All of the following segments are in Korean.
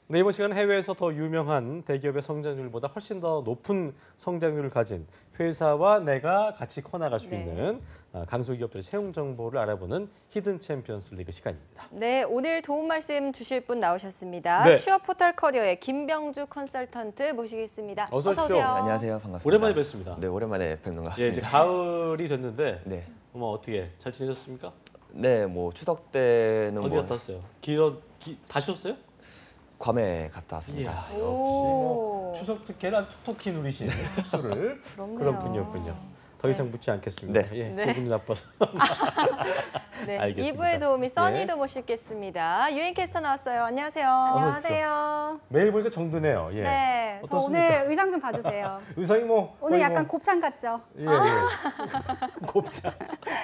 네, 이번 시간 해외에서 더 유명한 대기업의 성장률보다 훨씬 더 높은 성장률을 가진 회사와 내가 같이 커나갈 수 있는 강소기업들의 채용 정보를 알아보는 히든 챔피언스 리그 시간입니다. 네, 오늘 도움 말씀 주실 분 나오셨습니다. 네. 취업 포털 커리어의 김병주 컨설턴트 모시겠습니다. 어서 오십시오. 오세요. 네, 안녕하세요. 반갑습니다. 오랜만에 뵙습니다. 네, 오랜만에 뵙는 것 예, 같습니다. 이제 가을이 됐는데 네, 어떻게 잘 지내셨습니까? 네, 뭐 추석 때는 어디 갔다 왔어요? 다 쉬었어요? 괌에 갔다 왔습니다. 이야, 역시 오. 추석 특혜를 아주 톡톡히 누리시는 특수를 부럽네요. 그런 분이었군요. 더 이상 묻지 않겠습니다. 네. 예, 네. 기분이 나빠서. 네, 알겠습니다. 2부의 도우미 써니도 예. 모시겠습니다. 유인캐스터 나왔어요. 안녕하세요. 안녕하세요. 매일 보니까 정드네요. 예. 네, 저 어떻습니까? 오늘 의상 좀 봐주세요. 의상이 뭐 오늘 거의 약간 뭐, 곱창 같죠? 예, 예.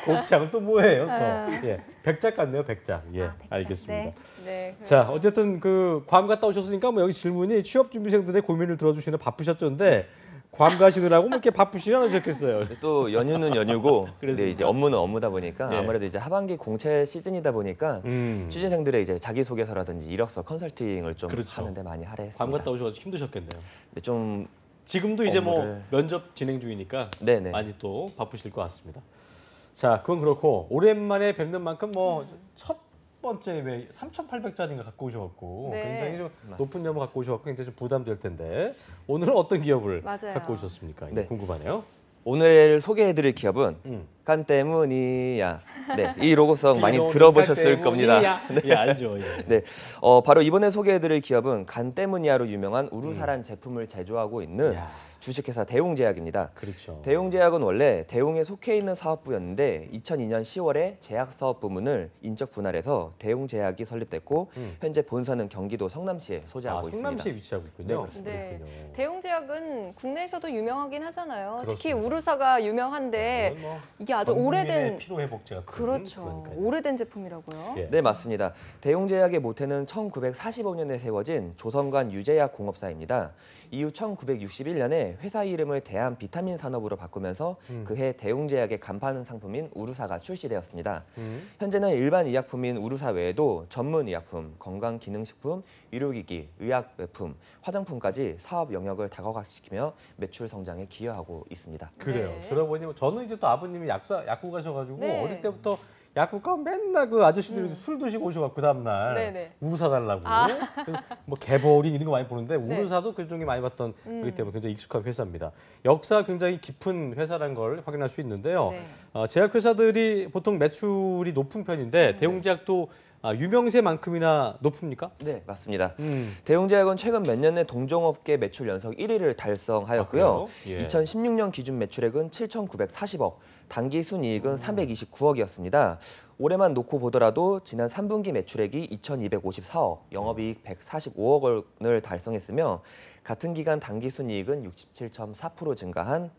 곱창은 또 뭐예요? 또 예, 백작 같네요, 백작. 예, 아, 백작. 알겠습니다. 네. 네, 자, 어쨌든 그 괌 갔다 오셨으니까 뭐 여기 질문이 취업 준비생들의 고민을 들어주시는 바쁘셨던데 괌 가시느라고 뭐 이렇게 바쁘시지 않으셨겠어요? 또 연휴는 연휴고, 그래서 네, 이제 업무는 업무다 보니까 예. 아무래도 이제 하반기 공채 시즌이다 보니까 음. 취준생들의 이제 자기소개서라든지 이력서 컨설팅을 좀 그렇죠. 하는데 많이 할애했습니다. 괌 갔다 오셔서 힘드셨겠네요. 네, 좀 지금도 이제 뭐 업무를- 면접 진행 중이니까 네네. 많이 또 바쁘실 것 같습니다. 자, 그건 그렇고 오랜만에 뵙는 만큼 뭐 첫 번째 왜 3,800짜리인가 갖고 오셔갖고 네. 굉장히 좀 높은 연봉 갖고 오셔갖고 굉장히 좀 부담될 텐데 오늘은 어떤 기업을 맞아요. 갖고 오셨습니까? 이게 네. 궁금하네요. 오늘 소개해드릴 기업은 음. 간 때문이야. 네, 이 로고송 많이 비오는 들어보셨을 간 겁니다. 때문이야. 예, 알죠. 예. 네, 바로 이번에 소개해드릴 기업은 간 때문이야로 유명한 우루사란 제품을 제조하고 있는 이야. 주식회사 대웅제약입니다. 그렇죠. 대웅제약은 원래 대웅에 속해 있는 사업부였는데 2002년 10월에 제약사업 부문을 인적 분할해서 대웅제약이 설립됐고 현재 본사는 경기도 성남시에 소재하고 성남시에 있습니다. 위치하고 있군요. 네, 그렇습니다. 네. 그렇군요. 대웅제약은 국내에서도 유명하긴 하잖아요. 특히 그렇습니다. 우루사가 유명한데 뭐 이게 아주 전 국민의 오래된 피로회복제 같은 그렇죠. 그러니까요. 오래된 제품이라고요. 예. 네, 맞습니다. 대웅제약의 모태는 1945년에 세워진 조선관 유제약 공업사입니다. 이후 1961년에 회사 이름을 대한 비타민 산업으로 바꾸면서 그해 대웅제약의 간판 상품인 우루사가 출시되었습니다. 현재는 일반 의약품인 우루사 외에도 전문 의약품, 건강기능식품, 의료기기, 의약외품, 화장품까지 사업 영역을 다각화시키며 매출 성장에 기여하고 있습니다. 그래요. 네. 들어보니 저는 이제 또 아버님이 약국 가셔가지고 네. 어릴 때부터 약국 가면 맨날 그 아저씨들이 술 드시고 오셔갖고 다음날 네네. 우루사 달라고 아. 그래서 뭐 개보리 이런 거 많이 보는데 네. 우루사도 그 중에 많이 봤던 거기 때문에 굉장히 익숙한 회사입니다. 역사가 굉장히 깊은 회사라는 걸 확인할 수 있는데요. 네. 제약회사들이 보통 매출이 높은 편인데 대웅제약도 유명세만큼이나 높습니까? 네, 맞습니다. 대웅제약은 최근 몇 년 내 동종업계 매출 연속 1위를 달성하였고요. 아, 그래요? 예. 2016년 기준 매출액은 7,940억, 단기 순이익은 329억이었습니다. 올해만 놓고 보더라도 지난 3분기 매출액이 2,254억, 영업이익 145억 원을 달성했으며 같은 기간 단기 순이익은 67.4% 증가한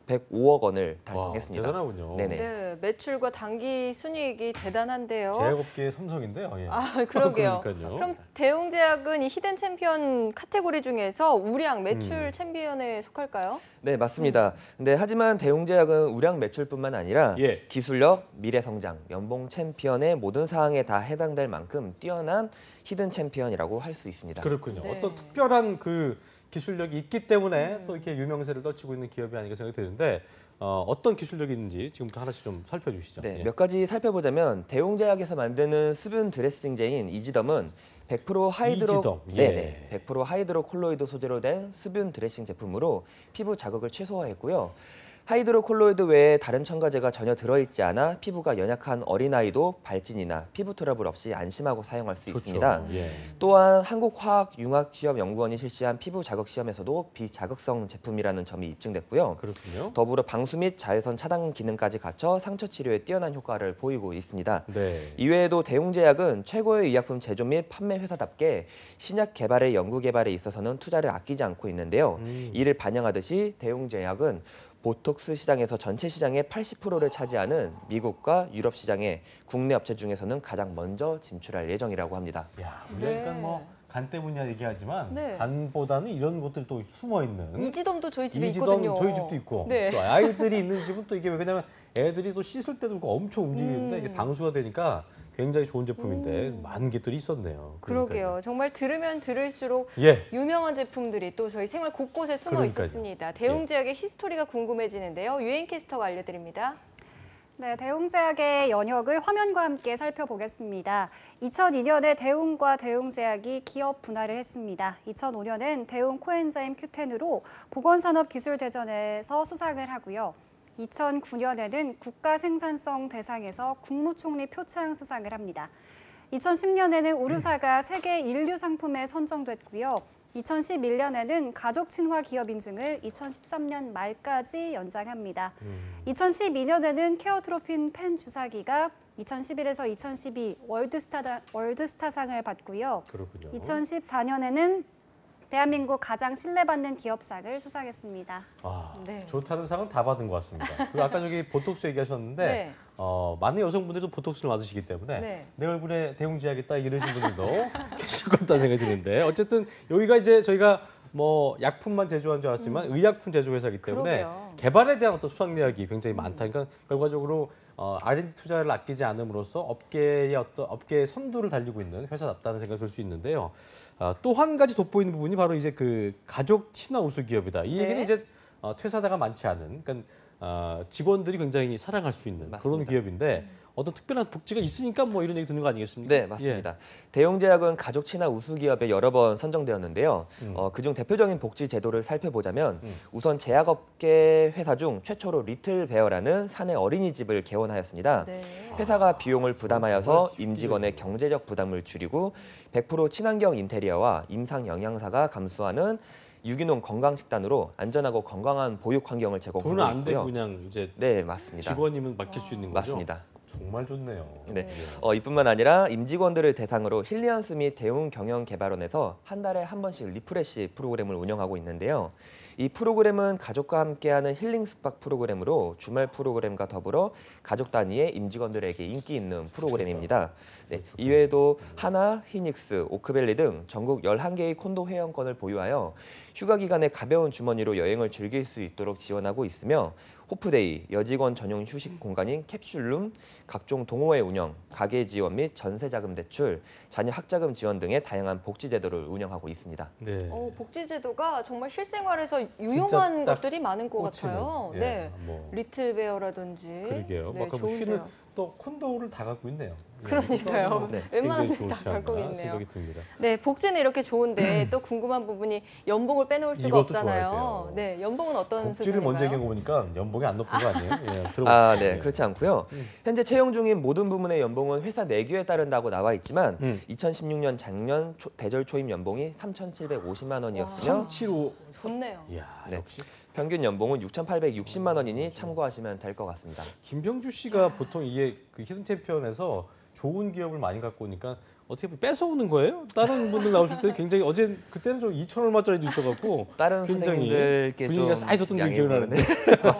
105억 원을 달성했습니다. 와, 대단하군요. 네네. 네, 매출과 단기 순이익이 대단한데요. 제약업계의 삼성인데요. 예. 아, 그러게요. 그러니까요. 그럼 대웅제약은 이 히든 챔피언 카테고리 중에서 우량 매출 챔피언에 속할까요? 네, 맞습니다. 근데 하지만 대웅제약은 우량 매출뿐만 아니라 예. 기술력, 미래 성장, 연봉 챔피언의 모든 사항에 다 해당될 만큼 뛰어난 히든 챔피언이라고 할 수 있습니다. 그렇군요. 네. 어떤 특별한 그 기술력이 있기 때문에 또 이렇게 유명세를 떨치고 있는 기업이 아닌가 생각이 드는데 어떤 기술력이 있는지 지금부터 하나씩 좀 살펴주시죠. 네, 예. 몇 가지 살펴보자면 대웅제약에서 만드는 수분 드레싱제인 이지덤은 100% 하이드로 이지덤, 예. 네네, 100% 하이드로 콜로이드 소재로 된 수분 드레싱 제품으로 피부 자극을 최소화했고요. 하이드로 콜로이드 외에 다른 첨가제가 전혀 들어있지 않아 피부가 연약한 어린아이도 발진이나 피부 트러블 없이 안심하고 사용할 수 좋죠. 있습니다. 예. 또한 한국화학융합시험연구원이 실시한 피부 자극 시험에서도 비자극성 제품이라는 점이 입증됐고요. 그렇군요. 더불어 방수 및 자외선 차단 기능까지 갖춰 상처 치료에 뛰어난 효과를 보이고 있습니다. 네. 이외에도 대웅제약은 최고의 의약품 제조 및 판매 회사답게 신약 개발의 연구 개발에 있어서는 투자를 아끼지 않고 있는데요. 이를 반영하듯이 대웅제약은 보톡스 시장에서 전체 시장의 80%를 차지하는 미국과 유럽 시장에 국내 업체 중에서는 가장 먼저 진출할 예정이라고 합니다. 야, 그러니까 네. 뭐 간 때문이야 얘기하지만 네. 간보다는 이런 것들이 또 숨어 있는. 이지덤도 저희 집에 이지덤 있거든요. 저희 집도 있고 네. 또 아이들이 있는 집은 또 이게 왜냐면 애들이 또 씻을 때도 그렇고 엄청 움직이는데 음. 이게 방수가 되니까 굉장히 좋은 제품인데 많은 것들이 있었네요. 그러게요. 정말 들으면 들을수록 예. 유명한 제품들이 또 저희 생활 곳곳에 숨어 그러니까요. 있었습니다. 대웅제약의 히스토리가 궁금해지는데요. 유엔캐스터가 알려드립니다. 네, 대웅제약의 연혁을 화면과 함께 살펴보겠습니다. 2002년에 대웅과 대웅제약이 기업 분할을 했습니다. 2005년엔 대웅 코엔자임 Q10으로 보건산업기술대전에서 수상을 하고요. 2009년에는 국가생산성 대상에서 국무총리 표창 수상을 합니다. 2010년에는 우르사가 세계 인류 상품에 선정됐고요. 2011년에는 가족 친화 기업 인증을 2013년 말까지 연장합니다. 2012년에는 케어트로핀 펜 주사기가 2011에서 2012 월드스타상을 받고요. 그렇군요. 2014년에는 대한민국 가장 신뢰받는 기업상을 수상했습니다. 아, 네. 좋다는 상은 다 받은 것 같습니다. 그리고 아까 저기 보톡스 얘기하셨는데 네. 많은 여성분들도 보톡스를 맞으시기 때문에 네. 내 얼굴에 대웅제약이 딱 이러신 분들도 계실 것 같다는 생각이 드는데 어쨌든 여기가 이제 저희가 뭐 약품만 제조한 줄 알았지만 의약품 제조 회사이기 때문에 그러게요. 개발에 대한 어떤 수학 내역이 굉장히 많다. 그러니까 결과적으로 R&D 투자를 아끼지 않음으로써 업계의 선두를 달리고 있는 회사답다는 생각을 들 수 있는데요. 또 한 가지 돋보이는 부분이 바로 이제 그 가족 친화 우수 기업이다. 이 얘기는 네. 이제 퇴사자가 많지 않은, 그러니까 직원들이 굉장히 사랑할 수 있는 그런 맞습니다. 기업인데 어떤 특별한 복지가 있으니까 뭐 이런 얘기 듣는 거 아니겠습니까? 네, 맞습니다. 대웅제약은 가족 친화 우수 기업에 여러 번 선정되었는데요. 그중 대표적인 복지 제도를 살펴보자면 우선 제약업계 회사 중 최초로 리틀 베어라는 사내 어린이집을 개원하였습니다. 네. 회사가 비용을 부담하여서 임직원의 경제적 부담을 줄이고 100% 친환경 인테리어와 임상 영양사가 감수하는 유기농 건강식단으로 안전하고 건강한 보육 환경을 제공하고 돈은 안 되고 있고요. 그냥 이제 네, 맞습니다. 직원이면 맡길 수 있는 거죠? 맞습니다. 정말 좋네요. 네. 이뿐만 아니라 임직원들을 대상으로 힐리언스 및 대웅 경영개발원에서 한 달에 한 번씩 리프레시 프로그램을 운영하고 있는데요. 이 프로그램은 가족과 함께하는 힐링 숙박 프로그램으로 주말 프로그램과 더불어 가족 단위의 임직원들에게 인기 있는 프로그램입니다. 네, 이외에도 하나, 히닉스, 오크밸리 등 전국 11개의 콘도 회원권을 보유하여 휴가 기간에 가벼운 주머니로 여행을 즐길 수 있도록 지원하고 있으며 호프데이, 여직원 전용 휴식 공간인 캡슐룸, 각종 동호회 운영, 가계 지원 및 전세 자금 대출, 자녀 학자금 지원 등의 다양한 복지 제도를 운영하고 있습니다. 네. 복지 제도가 정말 실생활에서 유용한 딱 것들이 많은 것 꽂히는, 같아요. 예, 네. 뭐. 리틀베어라든지. 그러게요. 네, 막 뭐 좋은데요. 쉬는 또 콘도를 다 갖고 있네요. 예, 그러니까요. 콘도도 네. 굉장히 웬만한 좋지 데다 갖고 않나 있네요. 생각이 듭니다. 네, 복지는 이렇게 좋은데 또 궁금한 부분이 연봉을 빼놓을 수가 이것도 없잖아요. 좋아야 돼요. 네, 연봉은 어떤 복지를 수준인가요? 먼저 얘기한 거 보니까 연봉이 안 높은 거 아니에요? 예, 들어보겠습니다. 네, 그렇지 않고요. 현재 채용 중인 모든 부문의 연봉은 회사 내규에 따른다고 나와 있지만 2016년 작년 대절 초임 연봉이 3,750만 원이었으며 375. 좋네요. 이야, 네. 역시 평균 연봉은 6,860만 원이니 참고하시면 될 것 같습니다. 김병주 씨가 보통 이게 그 히든 챔피언에서 좋은 기업을 많이 갖고 오니까 어떻게 보면 뺏어오는 거예요? 다른 분들 나오실 때 굉장히 그때는 좀 2천 얼마짜리도 있어갖고 다른 굉장히 선생님들께 분위기가 좀 쌓여졌던 게 양해를 기억이 나는데 어,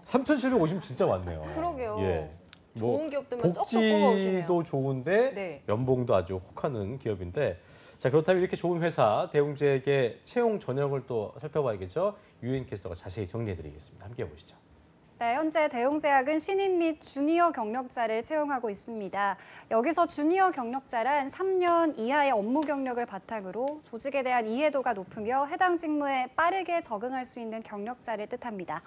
3,750 진짜 많네요. 그러게요. 예. 뭐 좋은 기업들만 쏙쏙 뽑아오시네요. 복지도 좋은데 네. 연봉도 아주 혹하는 기업인데 자 그렇다면 이렇게 좋은 회사 대웅제약의 채용 전형을 또 살펴봐야겠죠. 유엔캐스터가 자세히 정리해드리겠습니다. 함께 보시죠. 네, 현재 대웅제약은 신인 및 주니어 경력자를 채용하고 있습니다. 여기서 주니어 경력자란 3년 이하의 업무 경력을 바탕으로 조직에 대한 이해도가 높으며 해당 직무에 빠르게 적응할 수 있는 경력자를 뜻합니다.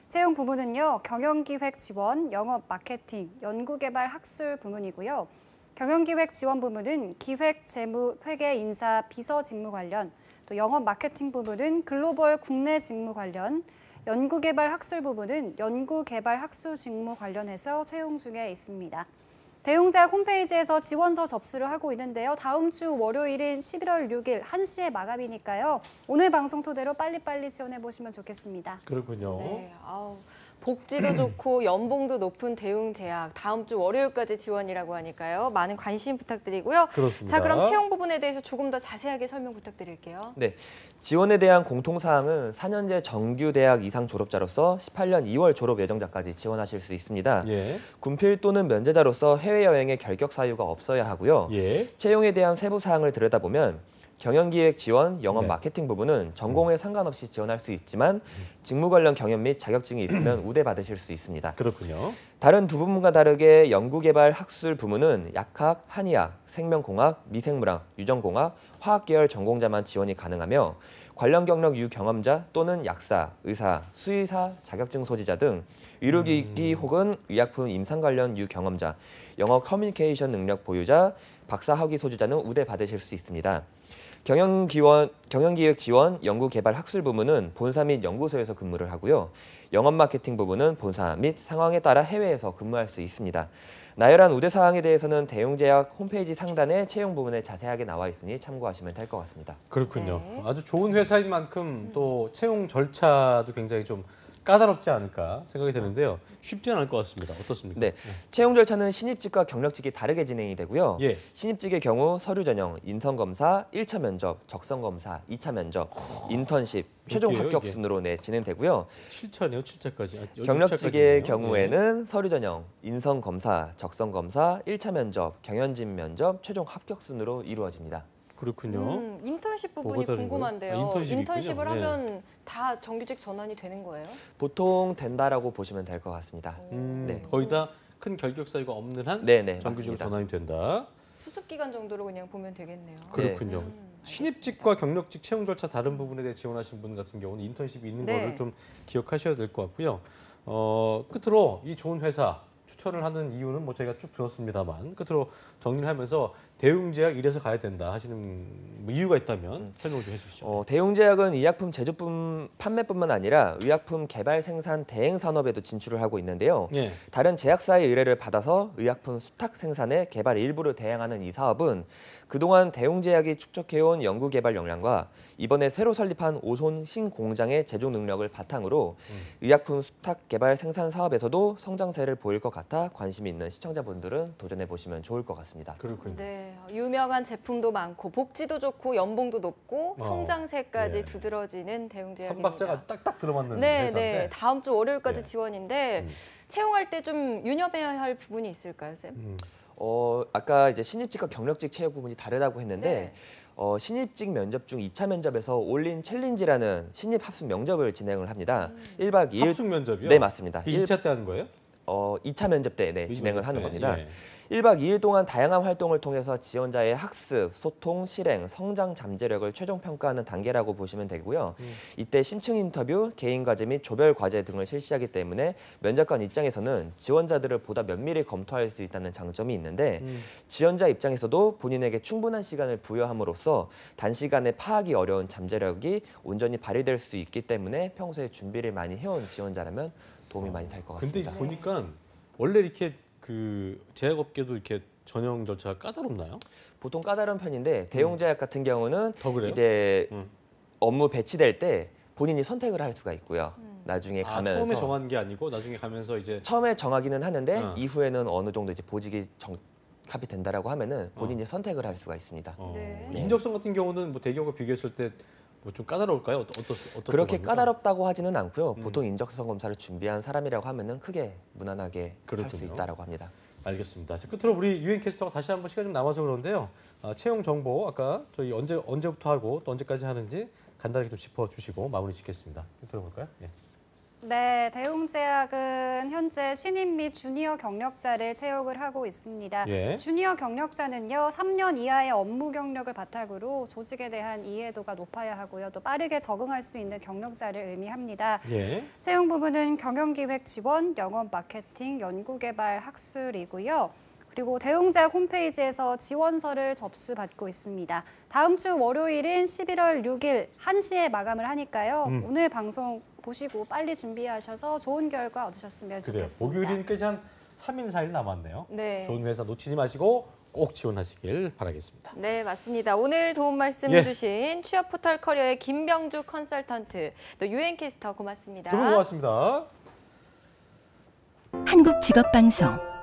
채용 부문은요, 경영기획 지원, 영업 마케팅, 연구개발 학술 부문이고요. 경영기획 지원 부문은 기획, 재무, 회계, 인사, 비서 직무 관련, 또 영업 마케팅 부문은 글로벌 국내 직무 관련, 연구개발 학술 부문은 연구개발 학술 직무 관련해서 채용 중에 있습니다. 대웅제약 홈페이지에서 지원서 접수를 하고 있는데요. 다음 주 월요일인 11월 6일 1시에 마감이니까요. 오늘 방송 토대로 빨리빨리 지원해 보시면 좋겠습니다. 그렇군요. 네, 복지도 좋고 연봉도 높은 대웅제약 다음 주 월요일까지 지원이라고 하니까요. 많은 관심 부탁드리고요. 그렇습니다. 자, 그럼 채용 부분에 대해서 조금 더 자세하게 설명 부탁드릴게요. 네, 지원에 대한 공통사항은 4년제 정규대학 이상 졸업자로서 18년 2월 졸업 예정자까지 지원하실 수 있습니다. 예. 군필 또는 면제자로서 해외여행의 결격 사유가 없어야 하고요. 예. 채용에 대한 세부 사항을 들여다보면 경영기획 지원, 영업 네. 마케팅 부분은 전공에 상관없이 지원할 수 있지만 직무 관련 경험 및 자격증이 있으면 우대받으실 수 있습니다. 그렇군요. 다른 두 부문과 다르게 연구개발 학술 부문은 약학, 한의학, 생명공학, 미생물학, 유전공학, 화학계열 전공자만 지원이 가능하며 관련 경력 유경험자 또는 약사, 의사, 수의사, 자격증 소지자 등 의료기기 혹은 의약품 임상 관련 유경험자, 영어 커뮤니케이션 능력 보유자, 박사 학위 소지자는 우대받으실 수 있습니다. 경영기획 지원, 연구개발 학술 부문은 본사 및 연구소에서 근무를 하고요. 영업 마케팅 부문은 본사 및 상황에 따라 해외에서 근무할 수 있습니다. 나열한 우대 사항에 대해서는 대웅제약 홈페이지 상단에 채용 부분에 자세하게 나와 있으니 참고하시면 될 것 같습니다. 그렇군요. 네. 아주 좋은 회사인 만큼 또 채용 절차도 굉장히 좀 까다롭지 않을까 생각이 되는데요. 쉽지는 않을 것 같습니다. 어떻습니까? 네, 채용 절차는 신입직과 경력직이 다르게 진행이 되고요. 예. 신입직의 경우 서류 전형, 인성 검사, 1차 면접, 적성 검사, 2차 면접, 인턴십, 최종 어때요, 합격 이게? 순으로 진행되고요. 7차네요. 7차까지. 경력직의 경우에는 서류 전형, 인성 검사, 적성 검사, 1차 면접, 경연진 면접, 최종 합격 순으로 이루어집니다. 그렇군요. 인턴십 부분이 뭐가 다른 궁금한데요. 거예요? 아, 인턴십이 인턴십을 있군요. 하면 다 정규직 전환이 되는 거예요? 보통 된다라고 보시면 될 것 같습니다. 네. 거의 다 큰 결격 사유가 없는 한 네네, 정규직으로 맞습니다. 전환이 된다. 수습 기간 정도로 그냥 보면 되겠네요. 그렇군요. 신입직과 경력직 채용 절차 다른 부분에 대해 지원하신 분 같은 경우는 인턴십이 있는 네. 거를 좀 기억하셔야 될 것 같고요. 끝으로 이 좋은 회사 추천을 하는 이유는 뭐 저희가 쭉 들었습니다만 끝으로 정리를 하면서 대웅제약 이래서 가야 된다 하시는 뭐 이유가 있다면 설명 좀 해주시죠. 대웅제약은 의약품 제조품 판매뿐만 아니라 의약품 개발 생산 대행 산업에도 진출을 하고 있는데요. 예. 다른 제약사의 의뢰를 받아서 의약품 수탁 생산에 개발 일부를 대행하는 이 사업은 그동안 대웅제약이 축적해온 연구개발 역량과 이번에 새로 설립한 오손 신공장의 제조 능력을 바탕으로 의약품 수탁 개발 생산 사업에서도 성장세를 보일 것 같아 관심 있는 시청자분들은 도전해 보시면 좋을 것 같습니다. 그렇군요. 네, 유명한 제품도 많고 복지도 좋고 연봉도 높고 성장세까지 예. 두드러지는 대웅제약입니다. 삼박자가 딱딱 들어맞는 네, 회사인데. 네. 다음 주 월요일까지 예. 지원인데 채용할 때 좀 유념해야 할 부분이 있을까요, 쌤? 아까 이제 신입직과 경력직 채용 부분이 다르다고 했는데 네. 신입직 면접 중 2차 면접에서 올린 챌린지라는 신입 합숙 명접을 진행을 합니다. 1박 2일 합숙 면접이요? 네, 맞습니다. 2차 때 하는 거예요? 2차 면접 때 진행을 하는 겁니다. 예. 1박 2일 동안 다양한 활동을 통해서 지원자의 학습, 소통, 실행, 성장 잠재력을 최종 평가하는 단계라고 보시면 되고요. 이때 심층 인터뷰, 개인 과제 및 조별 과제 등을 실시하기 때문에 면접관 입장에서는 지원자들을 보다 면밀히 검토할 수 있다는 장점이 있는데 지원자 입장에서도 본인에게 충분한 시간을 부여함으로써 단시간에 파악이 어려운 잠재력이 온전히 발휘될 수 있기 때문에 평소에 준비를 많이 해온 지원자라면 도움이 많이 될 것 근데 같습니다. 보니까 원래 이렇게 그 제약업계도 이렇게 전형 절차가 까다롭나요? 보통 까다로운 편인데 대웅제약 같은 경우는 더 그래요? 이제 음. 업무 배치될 때 본인이 선택을 할 수가 있고요. 나중에 아, 가면서 처음에 정한 게 아니고 나중에 가면서 이제 처음에 정하기는 하는데 어. 이후에는 어느 정도 이제 보직이 정합이 된다라고 하면은 본인이 선택을 할 수가 있습니다. 네. 인적성 같은 경우는 뭐 대기업과 비교했을 때 뭐 좀 까다로울까요? 어떤 그렇게 겁니까? 까다롭다고 하지는 않고요. 보통 인적성 검사를 준비한 사람이라고 하면은 크게 무난하게 할 수 그렇군요. 있다라고 합니다. 알겠습니다. 자, 끝으로 우리 유엔 캐스터가 다시 한번 시간 좀 남아서 그런데요. 채용 정보 아까 저희 언제부터 하고 또 언제까지 하는지 간단하게 좀 짚어주시고 마무리 짓겠습니다. 들어볼까요? 예. 네, 대웅제약은 현재 신입 및 주니어 경력자를 채용을 하고 있습니다. 예. 주니어 경력자는요, 3년 이하의 업무 경력을 바탕으로 조직에 대한 이해도가 높아야 하고요, 또 빠르게 적응할 수 있는 경력자를 의미합니다. 예. 채용 부분은 경영기획 지원, 영업 마케팅, 연구개발 학술이고요. 그리고 대웅제약 홈페이지에서 지원서를 접수받고 있습니다. 다음 주 월요일인 11월 6일 1시에 마감을 하니까요. 오늘 방송 보시고 빨리 준비하셔서 좋은 결과 얻으셨으면 그래요. 좋겠습니다. 목요일이니까 이제 한 3일, 4일 남았네요. 네. 좋은 회사 놓치지 마시고 꼭 지원하시길 바라겠습니다. 네, 맞습니다. 오늘 도움 말씀 예. 주신 취업 포털 커리어의 김병주 컨설턴트, 또 유엔 캐스터 고맙습니다. 두 분 고맙습니다. 한국직업방송